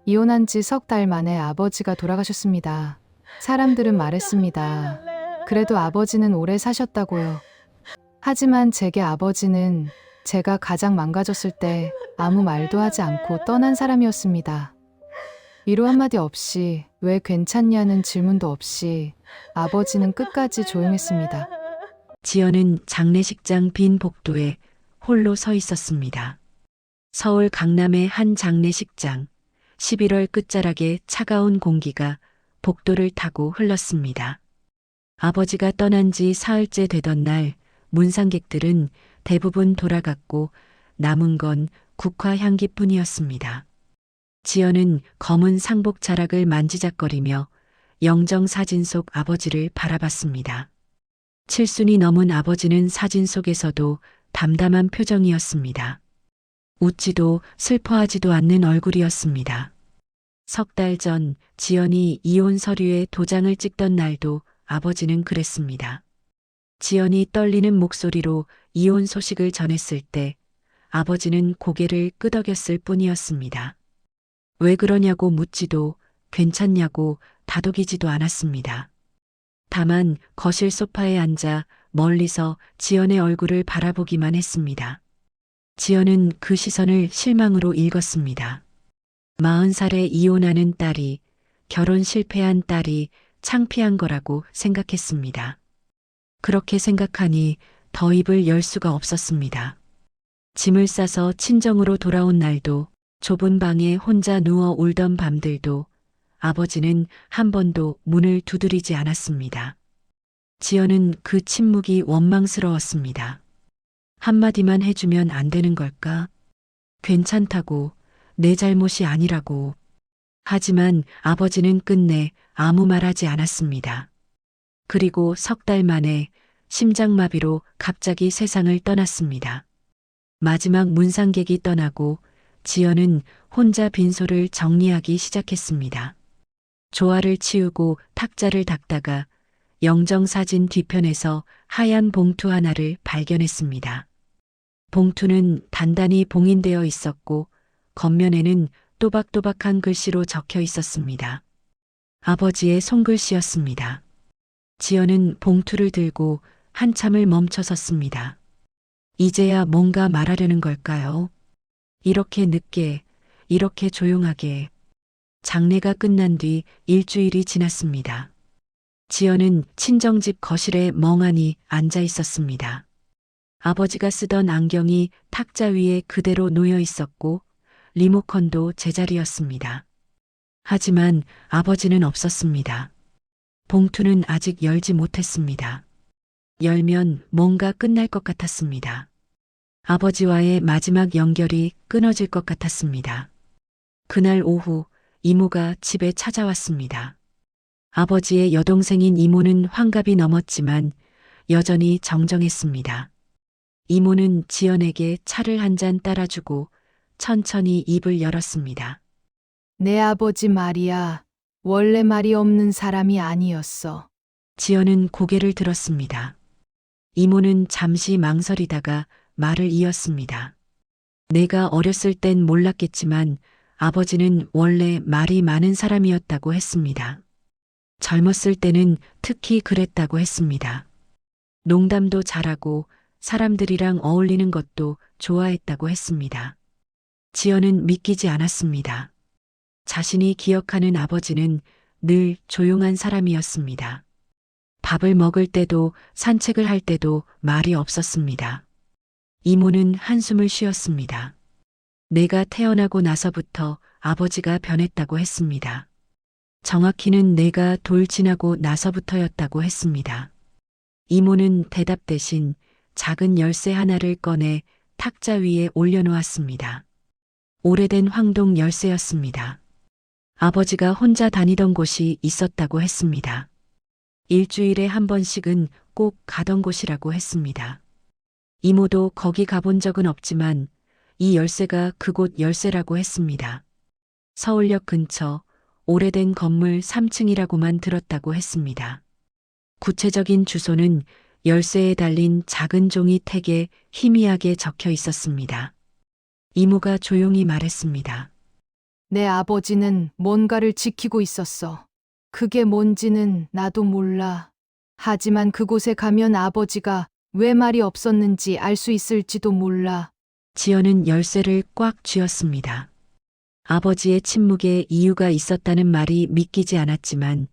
이혼한 지 석 달 만에 아버지가 돌아가셨습니다. 사람들은 말했습니다. 그래도 아버지는 오래 사셨다고요. 하지만 제게 아버지는 제가 가장 망가졌을 때 아무 말도 하지 않고 떠난 사람이었습니다. 위로 한마디 없이, 왜 괜찮냐는 질문도 없이 아버지는 끝까지 조용했습니다. 지연은 장례식장 빈 복도에 홀로 서 있었습니다. 서울 강남의 한 장례식장. 11월 끝자락에 차가운 공기가 복도를 타고 흘렀습니다. 아버지가 떠난 지 사흘째 되던 날 문상객들은 대부분 돌아갔고 남은 건 국화 향기뿐이었습니다. 지연은 검은 상복 자락을 만지작거리며 영정사진 속 아버지를 바라봤습니다. 칠순이 넘은 아버지는 사진 속에서도 담담한 표정이었습니다. 웃지도 슬퍼하지도 않는 얼굴이었습니다. 석 달 전 지연이 이혼 서류에 도장을 찍던 날도 아버지는 그랬습니다. 지연이 떨리는 목소리로 이혼 소식을 전했을 때 아버지는 고개를 끄덕였을 뿐이었습니다. 왜 그러냐고 묻지도 괜찮냐고 다독이지도 않았습니다. 다만 거실 소파에 앉아 멀리서 지연의 얼굴을 바라보기만 했습니다. 지연은 그 시선을 실망으로 읽었습니다. 40살에 이혼하는 딸이, 결혼 실패한 딸이 창피한 거라고 생각했습니다. 그렇게 생각하니 더 입을 열 수가 없었습니다. 짐을 싸서 친정으로 돌아온 날도, 좁은 방에 혼자 누워 울던 밤들도 아버지는 한 번도 문을 두드리지 않았습니다. 지연은 그 침묵이 원망스러웠습니다. 한마디만 해주면 안 되는 걸까? 괜찮다고, 내 잘못이 아니라고. 하지만 아버지는 끝내 아무 말하지 않았습니다. 그리고 석 달 만에 심장마비로 갑자기 세상을 떠났습니다. 마지막 문상객이 떠나고 지연은 혼자 빈소를 정리하기 시작했습니다. 조화를 치우고 탁자를 닦다가 영정사진 뒤편에서 하얀 봉투 하나를 발견했습니다. 봉투는 단단히 봉인되어 있었고 겉면에는 또박또박한 글씨로 적혀 있었습니다. 아버지의 손글씨였습니다. 지연은 봉투를 들고 한참을 멈춰 섰습니다. 이제야 뭔가 말하려는 걸까요? 이렇게 늦게, 이렇게 조용하게. 장례가 끝난 뒤 일주일이 지났습니다. 지연은 친정집 거실에 멍하니 앉아 있었습니다. 아버지가 쓰던 안경이 탁자 위에 그대로 놓여 있었고 리모컨도 제자리였습니다. 하지만 아버지는 없었습니다. 봉투는 아직 열지 못했습니다. 열면 뭔가 끝날 것 같았습니다. 아버지와의 마지막 연결이 끊어질 것 같았습니다. 그날 오후 이모가 집에 찾아왔습니다. 아버지의 여동생인 이모는 환갑이 넘었지만 여전히 정정했습니다. 이모는 지연에게 차를 한 잔 따라주고 천천히 입을 열었습니다. 내 아버지 말이야, 원래 말이 없는 사람이 아니었어. 지연은 고개를 들었습니다. 이모는 잠시 망설이다가 말을 이었습니다. 내가 어렸을 땐 몰랐겠지만 아버지는 원래 말이 많은 사람이었다고 했습니다. 젊었을 때는 특히 그랬다고 했습니다. 농담도 잘하고 사람들이랑 어울리는 것도 좋아했다고 했습니다. 지연은 믿기지 않았습니다. 자신이 기억하는 아버지는 늘 조용한 사람이었습니다. 밥을 먹을 때도 산책을 할 때도 말이 없었습니다. 이모는 한숨을 쉬었습니다. 내가 태어나고 나서부터 아버지가 변했다고 했습니다. 정확히는 내가 돌진하고 나서부터였다고 했습니다. 이모는 대답 대신 작은 열쇠 하나를 꺼내 탁자 위에 올려놓았습니다. 오래된 황동 열쇠였습니다. 아버지가 혼자 다니던 곳이 있었다고 했습니다. 일주일에 한 번씩은 꼭 가던 곳이라고 했습니다. 이모도 거기 가본 적은 없지만 이 열쇠가 그곳 열쇠라고 했습니다. 서울역 근처 오래된 건물 3층이라고만 들었다고 했습니다. 구체적인 주소는 열쇠에 달린 작은 종이 택에 희미하게 적혀 있었습니다. 이모가 조용히 말했습니다. 내 아버지는 뭔가를 지키고 있었어. 그게 뭔지는 나도 몰라. 하지만 그곳에 가면 아버지가 왜 말이 없었는지 알 수 있을지도 몰라. 지연은 열쇠를 꽉 쥐었습니다. 아버지의 침묵에 이유가 있었다는 말이 믿기지 않았지만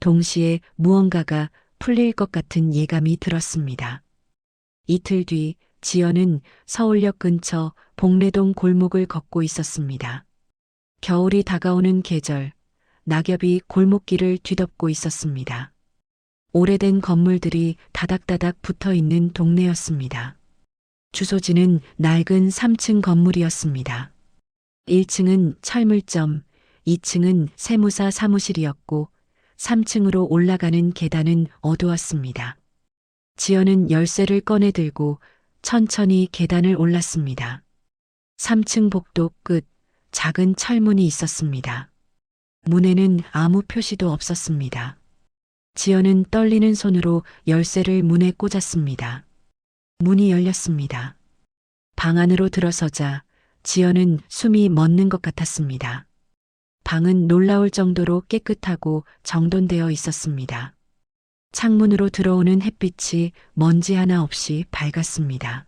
동시에 무언가가 풀릴 것 같은 예감이 들었습니다. 이틀 뒤 지연은 서울역 근처 복례동 골목을 걷고 있었습니다. 겨울이 다가오는 계절, 낙엽이 골목길을 뒤덮고 있었습니다. 오래된 건물들이 다닥다닥 붙어 있는 동네였습니다. 주소지는 낡은 3층 건물이었습니다. 1층은 철물점, 2층은 세무사 사무실이었고 3층으로 올라가는 계단은 어두웠습니다. 지연은 열쇠를 꺼내 들고 천천히 계단을 올랐습니다. 3층 복도 끝 작은 철문이 있었습니다. 문에는 아무 표시도 없었습니다. 지연은 떨리는 손으로 열쇠를 문에 꽂았습니다. 문이 열렸습니다. 방 안으로 들어서자 지연은 숨이 멎는 것 같았습니다. 방은 놀라울 정도로 깨끗하고 정돈되어 있었습니다. 창문으로 들어오는 햇빛이 먼지 하나 없이 밝았습니다.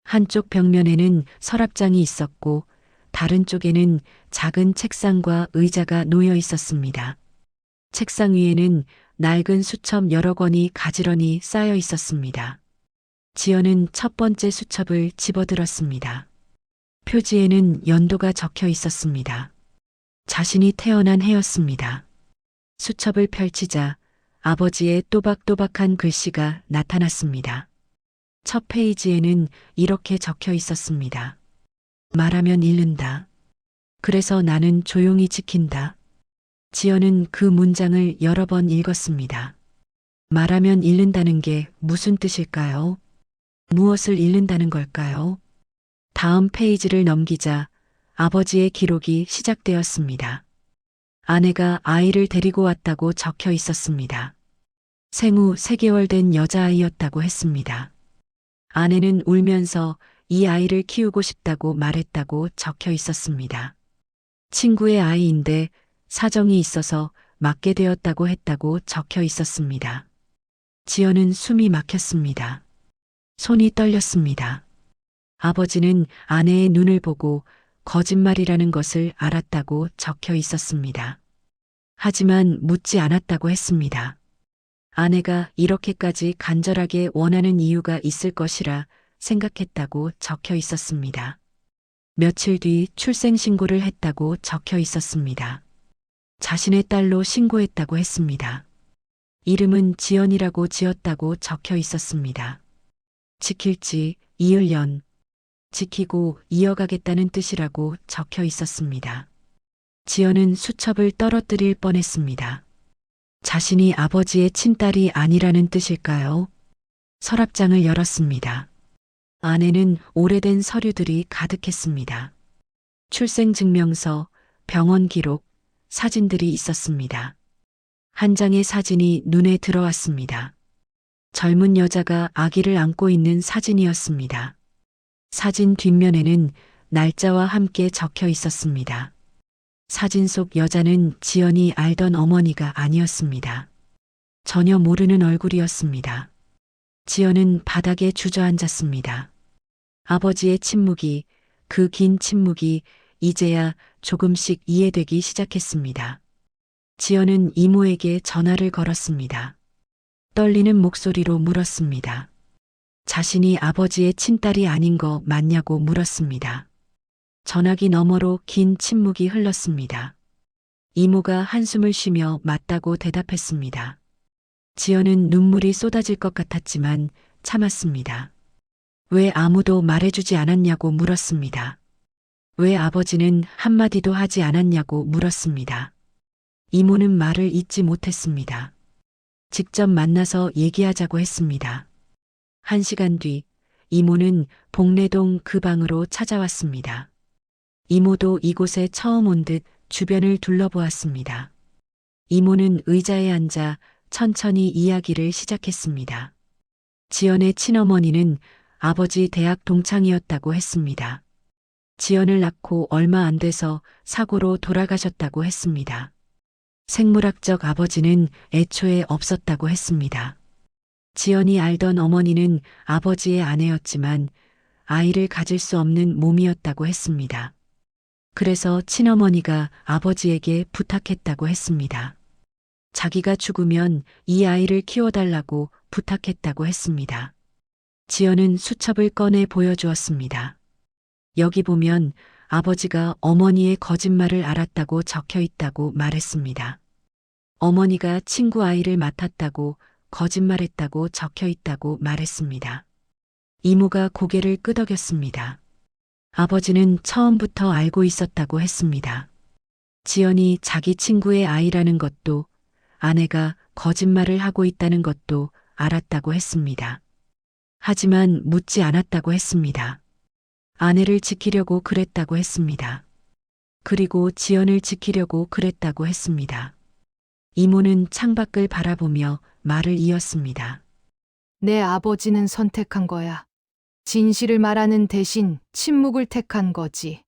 한쪽 벽면에는 서랍장이 있었고 다른 쪽에는 작은 책상과 의자가 놓여 있었습니다. 책상 위에는 낡은 수첩 여러 권이 가지런히 쌓여 있었습니다. 지연은 첫 번째 수첩을 집어들었습니다. 표지에는 연도가 적혀 있었습니다. 자신이 태어난 해였습니다. 수첩을 펼치자 아버지의 또박또박한 글씨가 나타났습니다. 첫 페이지에는 이렇게 적혀 있었습니다. 말하면 잃는다. 그래서 나는 조용히 지킨다. 지연은 그 문장을 여러 번 읽었습니다. 말하면 잃는다는 게 무슨 뜻일까요? 무엇을 잃는다는 걸까요? 다음 페이지를 넘기자 아버지의 기록이 시작되었습니다. 아내가 아이를 데리고 왔다고 적혀 있었습니다. 생후 3개월 된 여자아이였다고 했습니다. 아내는 울면서 이 아이를 키우고 싶다고 말했다고 적혀 있었습니다. 친구의 아이인데 사정이 있어서 맡게 되었다고 했다고 적혀 있었습니다. 지연은 숨이 막혔습니다. 손이 떨렸습니다. 아버지는 아내의 눈을 보고 거짓말이라는 것을 알았다고 적혀 있었습니다. 하지만 묻지 않았다고 했습니다. 아내가 이렇게까지 간절하게 원하는 이유가 있을 것이라 생각했다고 적혀 있었습니다. 며칠 뒤 출생신고를 했다고 적혀 있었습니다. 자신의 딸로 신고했다고 했습니다. 이름은 지연이라고 지었다고 적혀 있었습니다. 지킬지 이을연, 지키고 이어가겠다는 뜻이라고 적혀 있었습니다. 지연은 수첩을 떨어뜨릴 뻔했습니다. 자신이 아버지의 친딸이 아니라는 뜻일까요? 서랍장을 열었습니다. 안에는 오래된 서류들이 가득했습니다. 출생증명서, 병원 기록, 사진들이 있었습니다. 한 장의 사진이 눈에 들어왔습니다. 젊은 여자가 아기를 안고 있는 사진이었습니다. 사진 뒷면에는 날짜와 함께 적혀 있었습니다. 사진 속 여자는 지연이 알던 어머니가 아니었습니다. 전혀 모르는 얼굴이었습니다. 지연은 바닥에 주저앉았습니다. 아버지의 침묵이, 그 긴 침묵이 이제야 조금씩 이해되기 시작했습니다. 지연은 이모에게 전화를 걸었습니다. 떨리는 목소리로 물었습니다. 자신이 아버지의 친딸이 아닌 거 맞냐고 물었습니다. 전화기 너머로 긴 침묵이 흘렀습니다. 이모가 한숨을 쉬며 맞다고 대답했습니다. 지연은 눈물이 쏟아질 것 같았지만 참았습니다. 왜 아무도 말해주지 않았냐고 물었습니다. 왜 아버지는 한마디도 하지 않았냐고 물었습니다. 이모는 말을 잇지 못했습니다. 직접 만나서 얘기하자고 했습니다. 1시간 뒤 이모는 복례동 그 방으로 찾아왔습니다. 이모도 이곳에 처음 온 듯 주변을 둘러보았습니다. 이모는 의자에 앉아 천천히 이야기를 시작했습니다. 지연의 친어머니는 아버지 대학 동창이었다고 했습니다. 지연을 낳고 얼마 안 돼서 사고로 돌아가셨다고 했습니다. 생물학적 아버지는 애초에 없었다고 했습니다. 지연이 알던 어머니는 아버지의 아내였지만 아이를 가질 수 없는 몸이었다고 했습니다. 그래서 친어머니가 아버지에게 부탁했다고 했습니다. 자기가 죽으면 이 아이를 키워달라고 부탁했다고 했습니다. 지연은 수첩을 꺼내 보여주었습니다. 여기 보면 아버지가 어머니의 거짓말을 알았다고 적혀 있다고 말했습니다. 어머니가 친구 아이를 맡았다고 거짓말했다고 적혀 있다고 말했습니다. 이모가 고개를 끄덕였습니다. 아버지는 처음부터 알고 있었다고 했습니다. 지연이 자기 친구의 아이라는 것도 아내가 거짓말을 하고 있다는 것도 알았다고 했습니다. 하지만 묻지 않았다고 했습니다. 아내를 지키려고 그랬다고 했습니다. 그리고 지연을 지키려고 그랬다고 했습니다. 이모는 창밖을 바라보며 말을 이었습니다. 내 아버지는 선택한 거야. 진실을 말하는 대신 침묵을 택한 거지.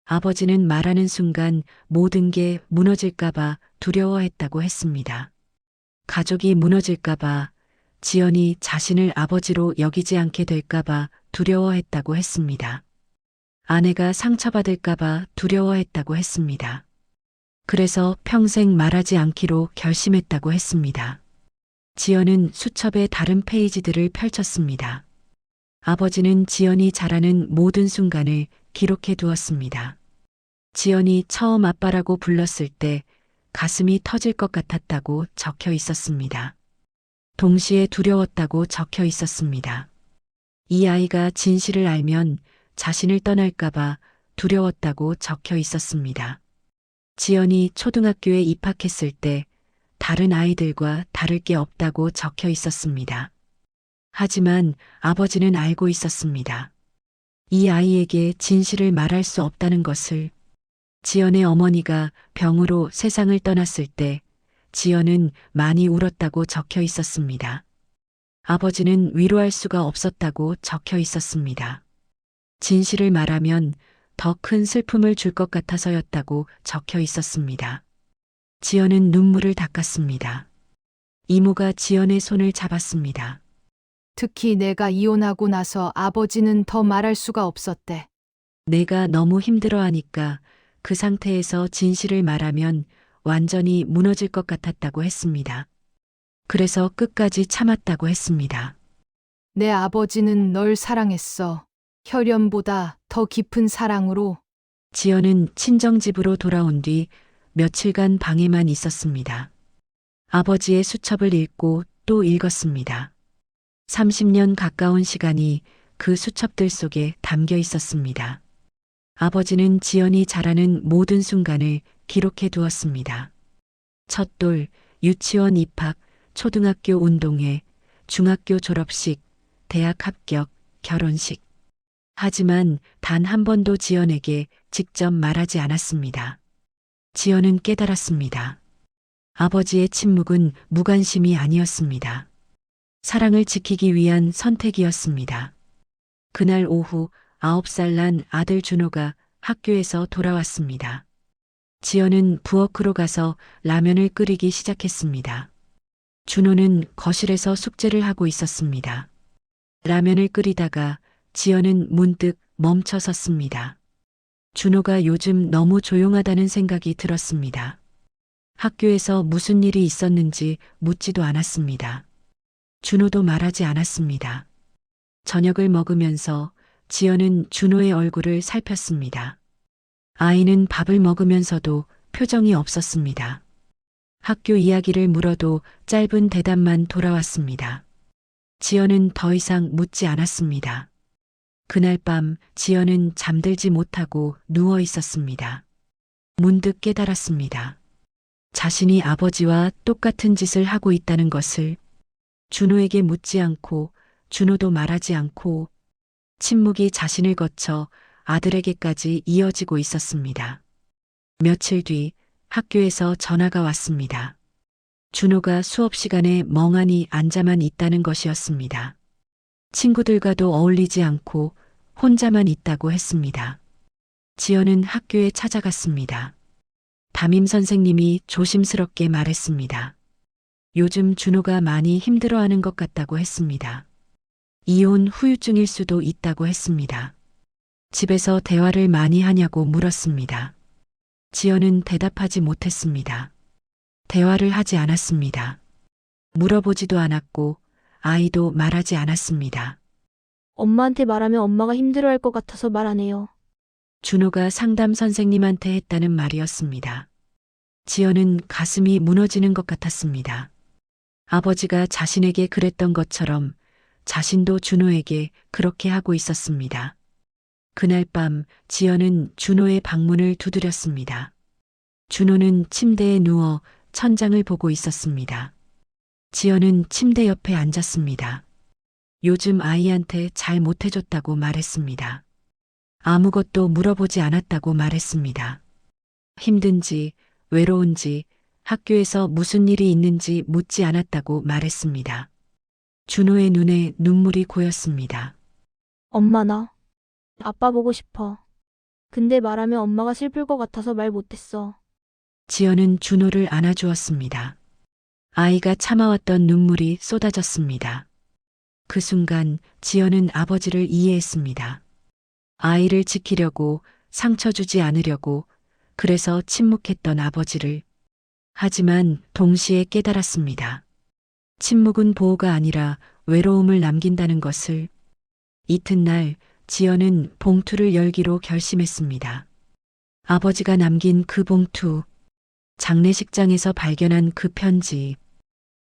아버지는 말하는 순간 모든 게 무너질까봐 두려워했다고 했습니다. 가족이 무너질까봐, 지연이 자신을 아버지로 여기지 않게 될까봐 두려워했다고 했습니다. 아내가 상처받을까봐 두려워했다고 했습니다. 그래서 평생 말하지 않기로 결심했다고 했습니다. 지연은 수첩의 다른 페이지들을 펼쳤습니다. 아버지는 지연이 자라는 모든 순간을 기록해 두었습니다. 지연이 처음 아빠라고 불렀을 때 가슴이 터질 것 같았다고 적혀 있었습니다. 동시에 두려웠다고 적혀 있었습니다. 이 아이가 진실을 알면 자신을 떠날까봐 두려웠다고 적혀 있었습니다. 지연이 초등학교에 입학했을 때 다른 아이들과 다를 게 없다고 적혀 있었습니다. 하지만 아버지는 알고 있었습니다. 이 아이에게 진실을 말할 수 없다는 것을. 지연의 어머니가 병으로 세상을 떠났을 때 지연은 많이 울었다고 적혀 있었습니다. 아버지는 위로할 수가 없었다고 적혀 있었습니다. 진실을 말하면 더 큰 슬픔을 줄 것 같아서였다고 적혀 있었습니다. 지연은 눈물을 닦았습니다. 이모가 지연의 손을 잡았습니다. 특히 내가 이혼하고 나서 아버지는 더 말할 수가 없었대. 내가 너무 힘들어하니까 그 상태에서 진실을 말하면 완전히 무너질 것 같았다고 했습니다. 그래서 끝까지 참았다고 했습니다. 내 아버지는 널 사랑했어. 혈연보다 더 깊은 사랑으로. 지연은 친정집으로 돌아온 뒤 며칠간 방에만 있었습니다. 아버지의 수첩을 읽고 또 읽었습니다. 30년 가까운 시간이 그 수첩들 속에 담겨 있었습니다. 아버지는 지연이 자라는 모든 순간을 기록해 두었습니다. 첫돌, 유치원 입학, 초등학교 운동회, 중학교 졸업식, 대학 합격, 결혼식. 하지만 단 한 번도 지연에게 직접 말하지 않았습니다. 지연은 깨달았습니다. 아버지의 침묵은 무관심이 아니었습니다. 사랑을 지키기 위한 선택이었습니다. 그날 오후 9살 난 아들 준호가 학교에서 돌아왔습니다. 지연은 부엌으로 가서 라면을 끓이기 시작했습니다. 준호는 거실에서 숙제를 하고 있었습니다. 라면을 끓이다가 지연은 문득 멈춰 섰습니다. 준호가 요즘 너무 조용하다는 생각이 들었습니다. 학교에서 무슨 일이 있었는지 묻지도 않았습니다. 준호도 말하지 않았습니다. 저녁을 먹으면서 지연은 준호의 얼굴을 살폈습니다. 아이는 밥을 먹으면서도 표정이 없었습니다. 학교 이야기를 물어도 짧은 대답만 돌아왔습니다. 지연은 더 이상 묻지 않았습니다. 그날 밤 지연은 잠들지 못하고 누워 있었습니다. 문득 깨달았습니다. 자신이 아버지와 똑같은 짓을 하고 있다는 것을. 준호에게 묻지 않고 준호도 말하지 않고 침묵이 자신을 거쳐 아들에게까지 이어지고 있었습니다. 며칠 뒤 학교에서 전화가 왔습니다. 준호가 수업 시간에 멍하니 앉아만 있다는 것이었습니다. 친구들과도 어울리지 않고 혼자만 있다고 했습니다. 지연은 학교에 찾아갔습니다. 담임 선생님이 조심스럽게 말했습니다. 요즘 준호가 많이 힘들어하는 것 같다고 했습니다. 이혼 후유증일 수도 있다고 했습니다. 집에서 대화를 많이 하냐고 물었습니다. 지연은 대답하지 못했습니다. 대화를 하지 않았습니다. 물어보지도 않았고 아이도 말하지 않았습니다. 엄마한테 말하면 엄마가 힘들어할 것 같아서 말 안 해요. 준호가 상담 선생님한테 했다는 말이었습니다. 지연은 가슴이 무너지는 것 같았습니다. 아버지가 자신에게 그랬던 것처럼 자신도 준호에게 그렇게 하고 있었습니다. 그날 밤 지연은 준호의 방문을 두드렸습니다. 준호는 침대에 누워 천장을 보고 있었습니다. 지연은 침대 옆에 앉았습니다. 요즘 아이한테 잘 못해줬다고 말했습니다. 아무것도 물어보지 않았다고 말했습니다. 힘든지, 외로운지, 학교에서 무슨 일이 있는지 묻지 않았다고 말했습니다. 준호의 눈에 눈물이 고였습니다. 엄마 나 아빠 보고 싶어. 근데 말하면 엄마가 슬플 것 같아서 말 못했어. 지연은 준호를 안아주었습니다. 아이가 참아왔던 눈물이 쏟아졌습니다. 그 순간 지연은 아버지를 이해했습니다. 아이를 지키려고 상처 주지 않으려고 그래서 침묵했던 아버지를 하지만 동시에 깨달았습니다. 침묵은 보호가 아니라 외로움을 남긴다는 것을. 이튿날 지연은 봉투를 열기로 결심했습니다. 아버지가 남긴 그 봉투, 장례식장에서 발견한 그 편지,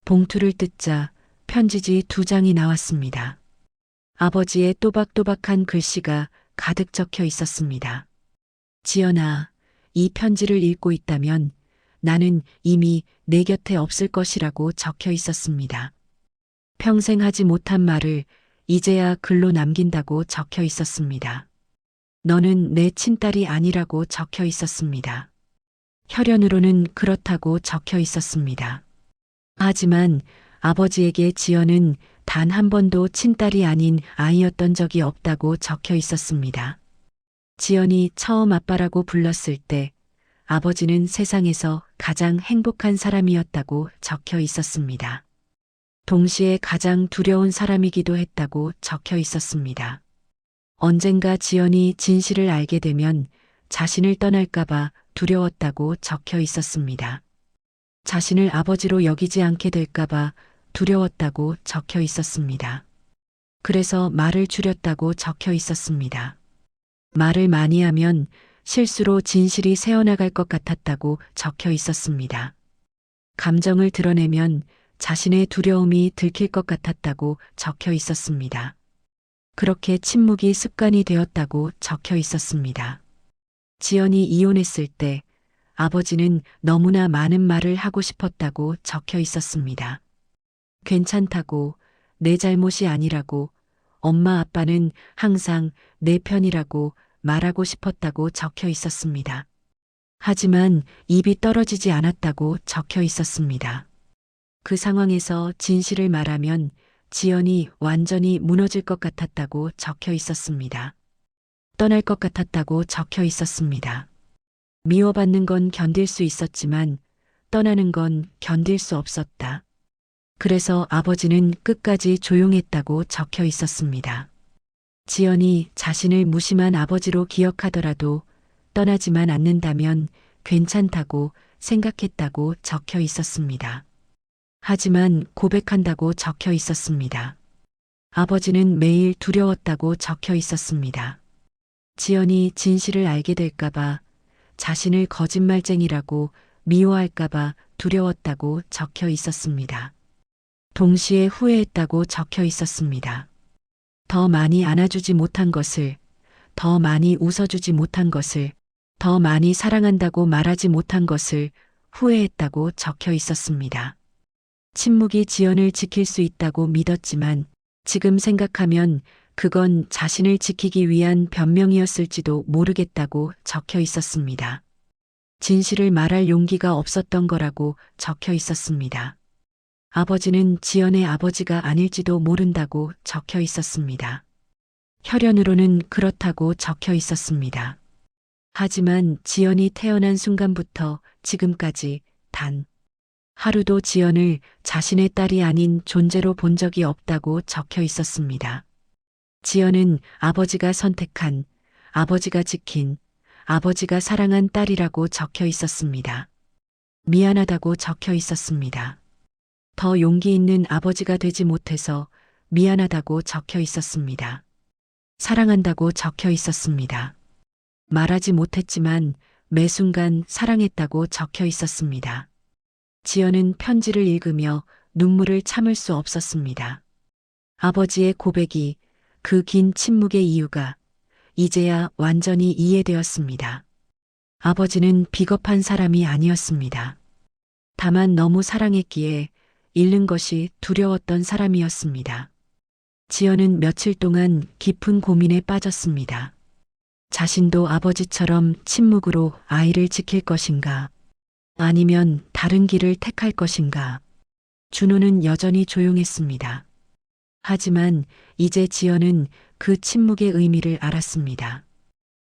봉투를 뜯자 편지지 2장이 나왔습니다. 아버지의 또박또박한 글씨가 가득 적혀 있었습니다. 지연아, 이 편지를 읽고 있다면 나는 이미 내 곁에 없을 것이라고 적혀 있었습니다. 평생 하지 못한 말을 이제야 글로 남긴다고 적혀 있었습니다. 너는 내 친딸이 아니라고 적혀 있었습니다. 혈연으로는 그렇다고 적혀 있었습니다. 하지만 아버지에게 지연은 단 한 번도 친딸이 아닌 아이였던 적이 없다고 적혀 있었습니다. 지연이 처음 아빠라고 불렀을 때 아버지는 세상에서 가장 행복한 사람이었다고 적혀 있었습니다. 동시에 가장 두려운 사람이기도 했다고 적혀 있었습니다. 언젠가 지연이 진실을 알게 되면 자신을 떠날까봐 두려웠다고 적혀 있었습니다. 자신을 아버지로 여기지 않게 될까봐 두려웠다고 적혀 있었습니다. 그래서 말을 줄였다고 적혀 있었습니다. 말을 많이 하면 실수로 진실이 새어나갈 것 같았다고 적혀 있었습니다. 감정을 드러내면 자신의 두려움이 들킬 것 같았다고 적혀 있었습니다. 그렇게 침묵이 습관이 되었다고 적혀 있었습니다. 지연이 이혼했을 때 아버지는 너무나 많은 말을 하고 싶었다고 적혀 있었습니다. 괜찮다고, 내 잘못이 아니라고, 엄마 아빠는 항상 내 편이라고 말하고 싶었다고 적혀 있었습니다. 하지만 입이 떨어지지 않았다고 적혀 있었습니다. 그 상황에서 진실을 말하면 지연이 완전히 무너질 것 같았다고 적혀 있었습니다. 떠날 것 같았다고 적혀 있었습니다. 미워받는 건 견딜 수 있었지만 떠나는 건 견딜 수 없었다. 그래서 아버지는 끝까지 조용했다고 적혀 있었습니다. 지연이 자신을 무심한 아버지로 기억하더라도 떠나지만 않는다면 괜찮다고 생각했다고 적혀 있었습니다. 하지만 고백한다고 적혀 있었습니다. 아버지는 매일 두려웠다고 적혀 있었습니다. 지연이 진실을 알게 될까봐, 자신을 거짓말쟁이라고 미워할까봐 두려웠다고 적혀 있었습니다. 동시에 후회했다고 적혀 있었습니다. 더 많이 안아주지 못한 것을, 더 많이 웃어주지 못한 것을, 더 많이 사랑한다고 말하지 못한 것을 후회했다고 적혀 있었습니다. 침묵이 지연을 지킬 수 있다고 믿었지만 지금 생각하면 그건 자신을 지키기 위한 변명이었을지도 모르겠다고 적혀 있었습니다. 진실을 말할 용기가 없었던 거라고 적혀 있었습니다. 아버지는 지연의 아버지가 아닐지도 모른다고 적혀 있었습니다. 혈연으로는 그렇다고 적혀 있었습니다. 하지만 지연이 태어난 순간부터 지금까지 단 하루도 지연을 자신의 딸이 아닌 존재로 본 적이 없다고 적혀 있었습니다. 지연은 아버지가 선택한, 아버지가 지킨, 아버지가 사랑한 딸이라고 적혀 있었습니다. 미안하다고 적혀 있었습니다. 더 용기 있는 아버지가 되지 못해서 미안하다고 적혀 있었습니다. 사랑한다고 적혀 있었습니다. 말하지 못했지만 매 순간 사랑했다고 적혀 있었습니다. 지연은 편지를 읽으며 눈물을 참을 수 없었습니다. 아버지의 고백이, 그 긴 침묵의 이유가 이제야 완전히 이해되었습니다. 아버지는 비겁한 사람이 아니었습니다. 다만 너무 사랑했기에 잃는 것이 두려웠던 사람이었습니다. 지연은 며칠 동안 깊은 고민에 빠졌습니다. 자신도 아버지처럼 침묵으로 아이를 지킬 것인가? 아니면 다른 길을 택할 것인가? 준호는 여전히 조용했습니다. 하지만 이제 지연은 그 침묵의 의미를 알았습니다.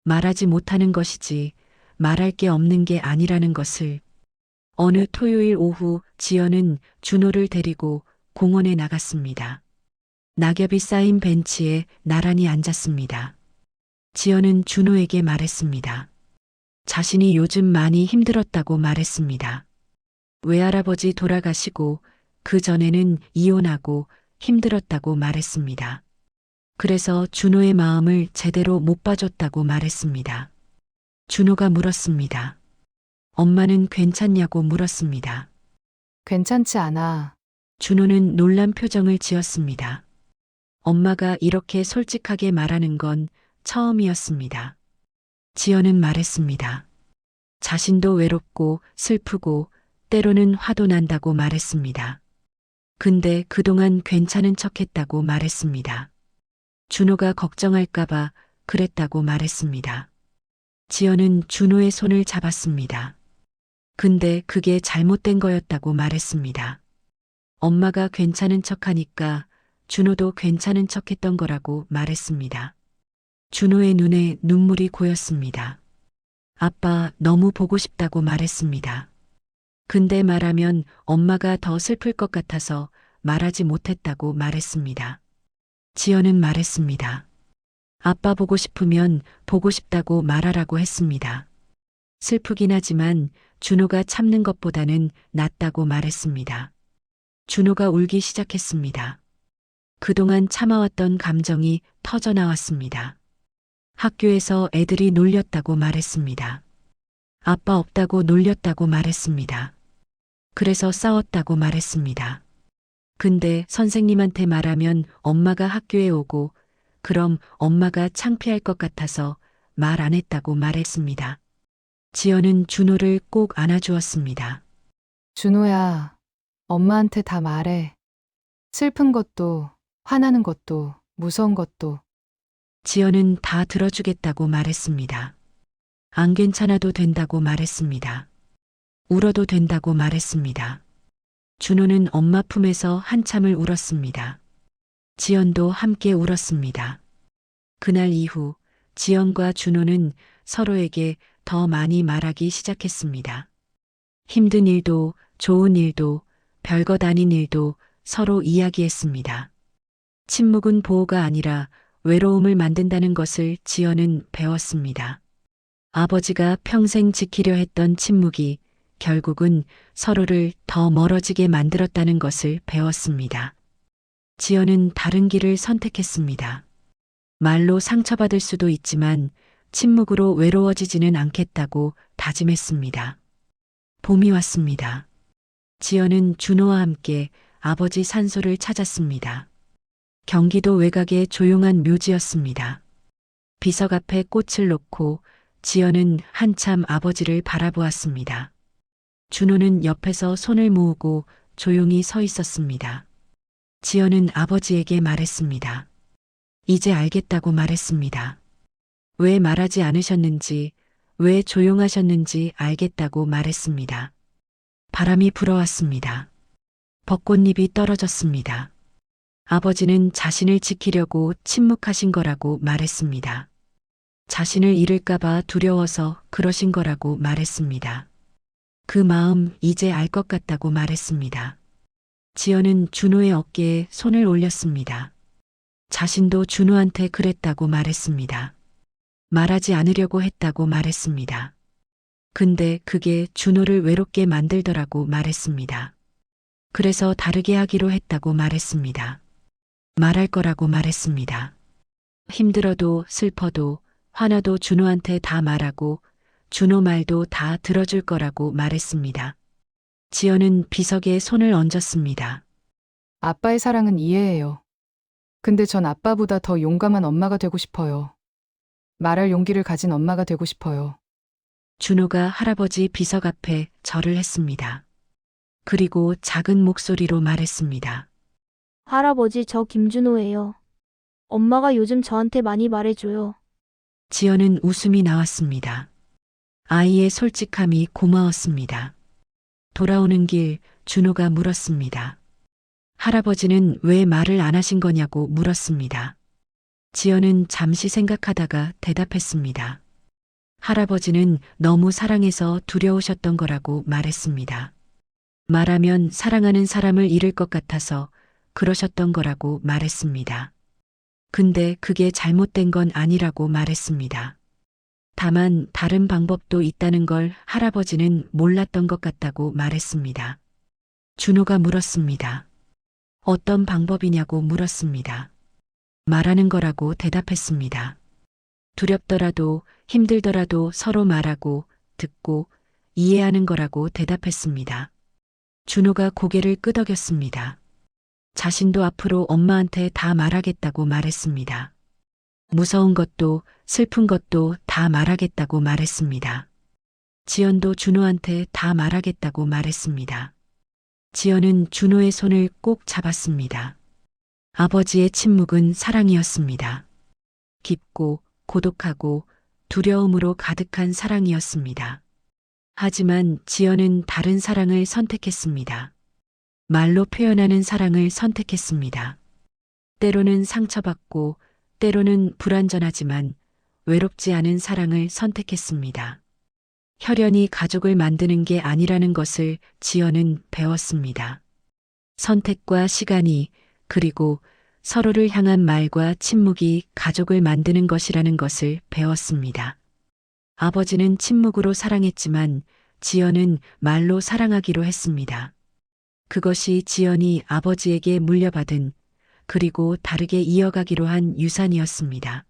말하지 못하는 것이지 말할 게 없는 게 아니라는 것을. 어느 토요일 오후 지연은 준호를 데리고 공원에 나갔습니다. 낙엽이 쌓인 벤치에 나란히 앉았습니다. 지연은 준호에게 말했습니다. 자신이 요즘 많이 힘들었다고 말했습니다. 외할아버지 돌아가시고 그 전에는 이혼하고 힘들었다고 말했습니다. 그래서 준호의 마음을 제대로 못 봐줬다고 말했습니다. 준호가 물었습니다. 엄마는 괜찮냐고 물었습니다. 괜찮지 않아. 준호는 놀란 표정을 지었습니다. 엄마가 이렇게 솔직하게 말하는 건 처음이었습니다. 지연은 말했습니다. 자신도 외롭고 슬프고 때로는 화도 난다고 말했습니다. 근데 그동안 괜찮은 척했다고 말했습니다. 준호가 걱정할까봐 그랬다고 말했습니다. 지연은 준호의 손을 잡았습니다. 근데 그게 잘못된 거였다고 말했습니다. 엄마가 괜찮은 척하니까 준호도 괜찮은 척했던 거라고 말했습니다. 준호의 눈에 눈물이 고였습니다. 아빠 너무 보고 싶다고 말했습니다. 근데 말하면 엄마가 더 슬플 것 같아서 말하지 못했다고 말했습니다. 지연은 말했습니다. 아빠 보고 싶으면 보고 싶다고 말하라고 했습니다. 슬프긴 하지만 준호가 참는 것보다는 낫다고 말했습니다. 준호가 울기 시작했습니다. 그동안 참아왔던 감정이 터져나왔습니다. 학교에서 애들이 놀렸다고 말했습니다. 아빠 없다고 놀렸다고 말했습니다. 그래서 싸웠다고 말했습니다. 근데 선생님한테 말하면 엄마가 학교에 오고 그럼 엄마가 창피할 것 같아서 말 안 했다고 말했습니다. 지연은 준호를 꼭 안아주었습니다. 준호야, 엄마한테 다 말해. 슬픈 것도, 화나는 것도, 무서운 것도. 지연은 다 들어주겠다고 말했습니다. 안 괜찮아도 된다고 말했습니다. 울어도 된다고 말했습니다. 준호는 엄마 품에서 한참을 울었습니다. 지연도 함께 울었습니다. 그날 이후 지연과 준호는 서로에게 더 많이 말하기 시작했습니다. 힘든 일도 좋은 일도 별것 아닌 일도 서로 이야기했습니다. 침묵은 보호가 아니라 외로움을 만든다는 것을 지연은 배웠습니다. 아버지가 평생 지키려 했던 침묵이 결국은 서로를 더 멀어지게 만들었다는 것을 배웠습니다. 지연은 다른 길을 선택했습니다. 말로 상처받을 수도 있지만 침묵으로 외로워지지는 않겠다고 다짐했습니다. 봄이 왔습니다. 지연은 준호와 함께 아버지 산소를 찾았습니다. 경기도 외곽의 조용한 묘지였습니다. 비석 앞에 꽃을 놓고 지연은 한참 아버지를 바라보았습니다. 준호는 옆에서 손을 모으고 조용히 서 있었습니다. 지연은 아버지에게 말했습니다. 이제 알겠다고 말했습니다. 왜 말하지 않으셨는지, 왜 조용하셨는지 알겠다고 말했습니다. 바람이 불어왔습니다. 벚꽃잎이 떨어졌습니다. 아버지는 자신을 지키려고 침묵하신 거라고 말했습니다. 자신을 잃을까봐 두려워서 그러신 거라고 말했습니다. 그 마음 이제 알 것 같다고 말했습니다. 지연은 준호의 어깨에 손을 올렸습니다. 자신도 준호한테 그랬다고 말했습니다. 말하지 않으려고 했다고 말했습니다. 근데 그게 준호를 외롭게 만들더라고 말했습니다. 그래서 다르게 하기로 했다고 말했습니다. 말할 거라고 말했습니다. 힘들어도 슬퍼도 화나도 준호한테 다 말하고 준호 말도 다 들어줄 거라고 말했습니다. 지연은 비석에 손을 얹었습니다. 아빠의 사랑은 이해해요. 근데 전 아빠보다 더 용감한 엄마가 되고 싶어요. 말할 용기를 가진 엄마가 되고 싶어요. 준호가 할아버지 비석 앞에 절을 했습니다. 그리고 작은 목소리로 말했습니다. 할아버지, 저 김준호예요. 엄마가 요즘 저한테 많이 말해줘요. 지연은 웃음이 나왔습니다. 아이의 솔직함이 고마웠습니다. 돌아오는 길 준호가 물었습니다. 할아버지는 왜 말을 안 하신 거냐고 물었습니다. 지연은 잠시 생각하다가 대답했습니다. 할아버지는 너무 사랑해서 두려우셨던 거라고 말했습니다. 말하면 사랑하는 사람을 잃을 것 같아서 그러셨던 거라고 말했습니다. 근데 그게 잘못된 건 아니라고 말했습니다. 다만 다른 방법도 있다는 걸 할아버지는 몰랐던 것 같다고 말했습니다. 준호가 물었습니다. 어떤 방법이냐고 물었습니다. 말하는 거라고 대답했습니다. 두렵더라도 힘들더라도 서로 말하고 듣고 이해하는 거라고 대답했습니다. 준호가 고개를 끄덕였습니다. 자신도 앞으로 엄마한테 다 말하겠다고 말했습니다. 무서운 것도 슬픈 것도 다 말하겠다고 말했습니다. 지연도 준호한테 다 말하겠다고 말했습니다. 지연은 준호의 손을 꼭 잡았습니다. 아버지의 침묵은 사랑이었습니다. 깊고 고독하고 두려움으로 가득한 사랑이었습니다. 하지만 지연은 다른 사랑을 선택했습니다. 말로 표현하는 사랑을 선택했습니다. 때로는 상처받고 때로는 불완전하지만 외롭지 않은 사랑을 선택했습니다. 혈연이 가족을 만드는 게 아니라는 것을 지연은 배웠습니다. 선택과 시간이 그리고 서로를 향한 말과 침묵이 가족을 만드는 것이라는 것을 배웠습니다. 아버지는 침묵으로 사랑했지만 지연은 말로 사랑하기로 했습니다. 그것이 지연이 아버지에게 물려받은 그리고 다르게 이어가기로 한 유산이었습니다.